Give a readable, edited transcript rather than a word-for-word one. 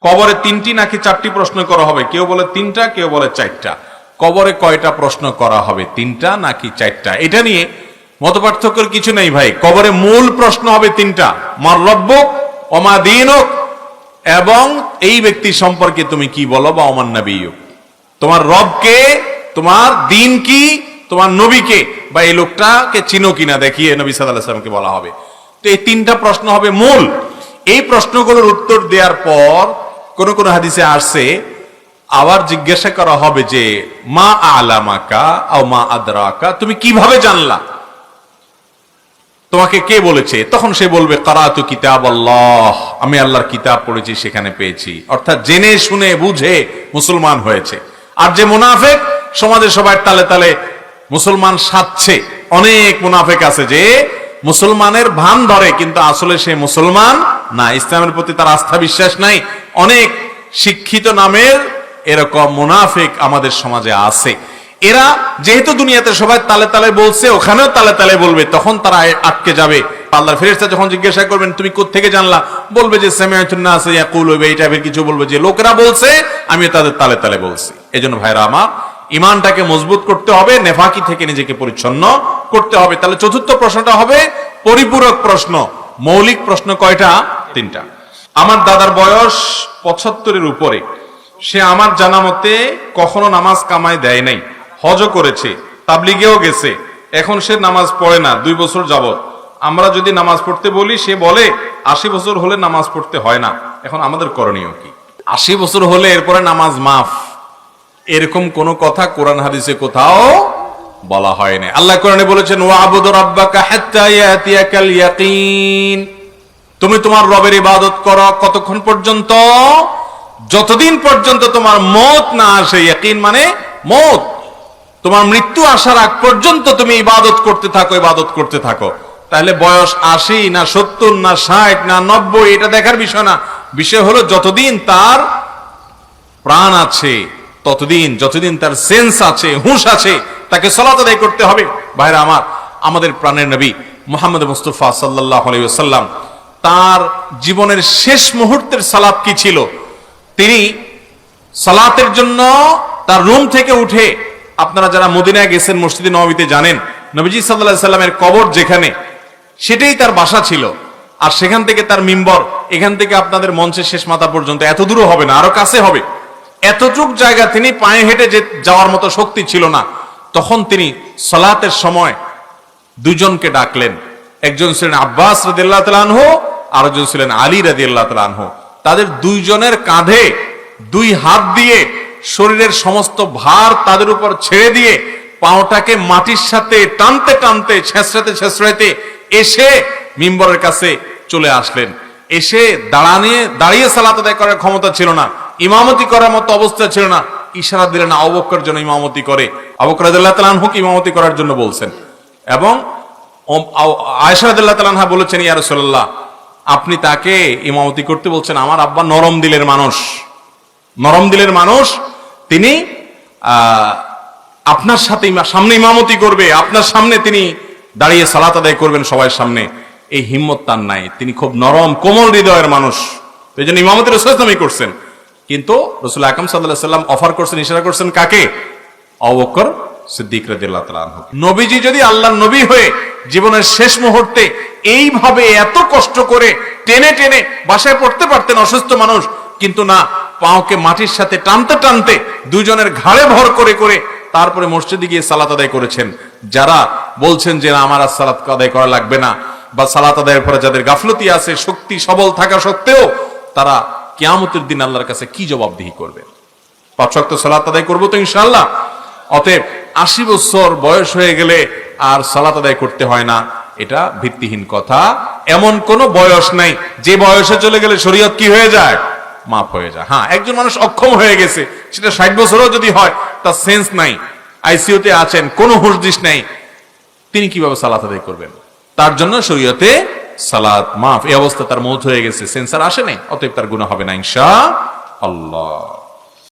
কবরে 3টি নাকি 4টি প্রশ্ন করা হবে? কেউ বলে 3টা, কেউ বলে 4টা। কবরে কয়টা প্রশ্ন করা হবে, 3টা নাকি 4টা? এটা নিয়ে মতপার্থক্যের কিছু নেই ভাই। কবরে মূল প্রশ্ন হবে 3টা, মার রব্বুক ওয়া মা দীনুক, এবং এই ব্যক্তি সম্পর্কে তুমি কি বলো, বা ওমান নবিয়্যুক, তোমার রবকে, তোমার দিন কি, তোমার নবীকে, বা এই লোকটাকে চিনো কিনা দেখিয়ে নবী সাল্লাল্লাহু আলাইহি ওয়াসাল্লামকে বলা হবে। তো এই 3টা প্রশ্ন হবে মূল। এই প্রশ্নগুলোর উত্তর দেওয়ার পর কোন কোন হাদিসে আসছে আবার জিজ্ঞাসা করা হবে যে মা আলামাকা আও মা আদরাকা, তুমি কিভাবে জানলা, তোমাকে কে বলেছে? তখন সে বলবে কারাতু কিতাবাল্লাহ, আমি আল্লাহর কিতাব পড়েছি, সেখানে পেয়েছি। অর্থাৎ জেনে শুনে বুঝে মুসলমান হয়েছে। আর যে মুনাফিক, সমাজে সবাই তালে তালে মুসলমান সাজছে। অনেক মুনাফিক আছে যে মুসলমানের ভান ধরে, কিন্তু আসলে সে মুসলমান না, ইসলামের প্রতি তার আস্থা বিশ্বাস নাই। অনেক শিক্ষিত নামের এরকম মুনাফিক আমাদের সমাজে আছে। এরা যেহেতু দুনিয়াতে সবাই তালে তালে বলছে, ওখানেও তালে তালে বলবে, তখন তারা আটকে যাবে। আল্লাহর ফেরেশতা যখন জিজ্ঞাসা করবেন তুমি কোত্থেকে জানলা, বলবে যে সামিআতুন নাস ইয়াকুলু, এই টাইপের কিছু বলবে, যে লোকেরা বলছে, আমিও তাদের তালে তালে বলছি। এজন্য ভাইরা আমার, ইমানটাকে মজবুত করতে হবে, নেফাকি থেকে নিজেকে পরিচ্ছন্ন করতে হবে। তাহলে চতুর্থ প্রশ্নটা হবে পরিপূরক প্রশ্ন। মৌলিক প্রশ্ন কয়টা? 3টা। আমার দাদার বয়স 75-এর উপরে, সে আমার জানা মতে কখনো নামাজ কামায় দেয় নাই, হজও করেছে, তাবলিগেও গেছে, এখন সে নামাজ পড়ে না 2 বছর যাবত। আমরা যদি নামাজ পড়তে বলি, সে বলে 80 বছর হলে নামাজ পড়তে হয় না। এখন আমাদের করণীয় কি? 80 বছর হলে এরপরে নামাজ মাফ, এরকম কোন কথা কোরআন হাদিসে কোথাও বলা হয় না। আল্লাহ কোরআনে বলেছেন ওয়াবুদু রাব্বাকা হাত্তা ইয়াতিয়াকাল ইয়াকিন, তুমি তোমার রবের ইবাদত করো কতক্ষণ পর্যন্ত? যতদিন পর্যন্ত তোমার মওত না আসে। ইয়াকিন মানে মওত, তোমার মৃত্যু আসার আগ পর্যন্ত তুমি ইবাদত করতে থাকো, ইবাদত করতে থাকো। তাহলে বয়স 80 না 70 না 60 না 90 এটা দেখার বিষয় না। বিষয় হলো যতদিন তার প্রাণ আছে, ততদিন, যতদিন তার সেন্স আছে, হুঁশ আছে, তাকে সালাত আদায় করতে হবে। ভাইরা আমার, আমাদের প্রাণের নবী মুহাম্মদ মুস্তাফা সাল্লাল্লাহু আলাইহি ওয়াসাল্লাম, তার জীবনের শেষ মুহূর্তের সালাত কি ছিল? তিনি সালাতের জন্য তার রুম থেকে উঠে, আপনারা যারা মদিনায় গেছেন, মসজিদে নববীতে জানেন, নবীজি সাল্লাল্লাহু আলাইহি সাল্লামের কবর যেখানে, সেটাই তার বাসা ছিল। আর সেখান থেকে তার মিম্বর, এখান থেকে আপনাদের মঞ্চের শেষ মাথা পর্যন্ত, এত দূরও হবে না, আরো কাছে হবে। এতটুক জায়গা তিনি পায়ে হেঁটে যাওয়ার মতো শক্তি ছিল না। তখন তিনি সালাতের সময় দুজনকে ডাকলেন। একজন ছিলেন আব্বাস রাদিয়াল্লাহু তাআলা আনহু, আরেকজন ছিলেন আলী রাদিয়াল্লাহু তাআলা আনহু। তাদের দুইজনের কাঁধে 2 হাত দিয়ে শরীরের সমস্ত ভার তাদের উপর ছেড়ে দিয়ে পাওটাকে মাটির সাথে টানতে টানতে, ছেঁচড়াতে ছেঁচড়াতে এসে মিম্বরের কাছে চলে আসলেন। এসে দাঁড়িয়ে সালাত আদায় করার ক্ষমতা ছিল না, ইমামতি করার মতো অবস্থা ছিল না। ইশারা দিলেন আবু বকর যেন ইমামতি করে। আবু বকর রাদিয়াল্লাহু তাআলা আনহুকে ইমামতি করার জন্য বলছেন। এবং আয়েশা রাদিয়াল্লাহু তাআলা আনহা বলেছেন, ইয়া রাসূলুল্লাহ, আপনি তাকে ইমামতি করতে বলছেন? আমার আব্বা নরম দিলের মানুষ, নরম দিলের মানুষ, তিনি আপনার সাথে সামনে ইমামতি করবে, আপনার সামনে তিনি দাঁড়িয়ে সালাত আদায় করবেন সবার সামনে, এই হিম্মত তার নাই। তিনি খুব নরম কোমল হৃদয়ের মানুষ, এই জন্য ইমামতি রাসূল সাল্লাল্লাহু আলাইহি ওয়াসাল্লাম করছেন। কিন্তু রাসূল আকরাম সাল্লাল্লাহু আলাইহি ওয়াসাল্লাম অফার করছেন, ইশারা করছেন কাকে? আবু বকর সিদ্দিক রাদিয়াল্লাহু তাআলা আনহু। নবীজি যদি আল্লাহর নবী হয়ে জীবনের শেষ মুহূর্তে এইভাবে এত কষ্ট করে টেনে টেনে বাসায় পড়তে পারতেন, অসুস্থ মানুষ, কিন্তু না, পাওকে মাটির সাথে টানতে টানতে দুজনের ঘাড়ে ভর করে করে তারপরে মসজিদে গিয়ে সালাত আদায় করেছেন। যারা বলছেন যে আমার আর সালাত আদায় করা লাগবে না, বা সালাত আদায়ের পরে যাদের গাফলতি আছে, শক্তি সবল থাকা সত্ত্বেও, তারা কিয়ামতের দিন আল্লাহর কাছে কি জবাবদিহি করবে? 5 ওয়াক্ত সালাত আদায় করবো তো ইনশাআল্লাহ। অতএব 80 বছর বয়স হয়ে গেলে আর সালাত আদায় করতে হয় না, এটা ভিত্তিহীন কথা। এমন কোন বয়স নাই যে বয়সে চলে গেলে শরীয়ত কি হয়ে যায়? মাফ হয়ে যায়। হ্যাঁ, একজন মানুষ অক্ষম হয়ে গেছে, সেটা 60 বছরও যদি হয়, তার সেন্স নাই, আইসিইউতে আছেন, কোনো হুঁশ দিস নাই, তিনি কিভাবে সালাত আদায় করবেন? তার জন্য শরীয়তে সালাত মাফ। এই অবস্থা তার মওত হয়ে গেছে, সেন্সার আসে নাই, অতএব তার গুনাহ হবে না ইনশাআল্লাহ।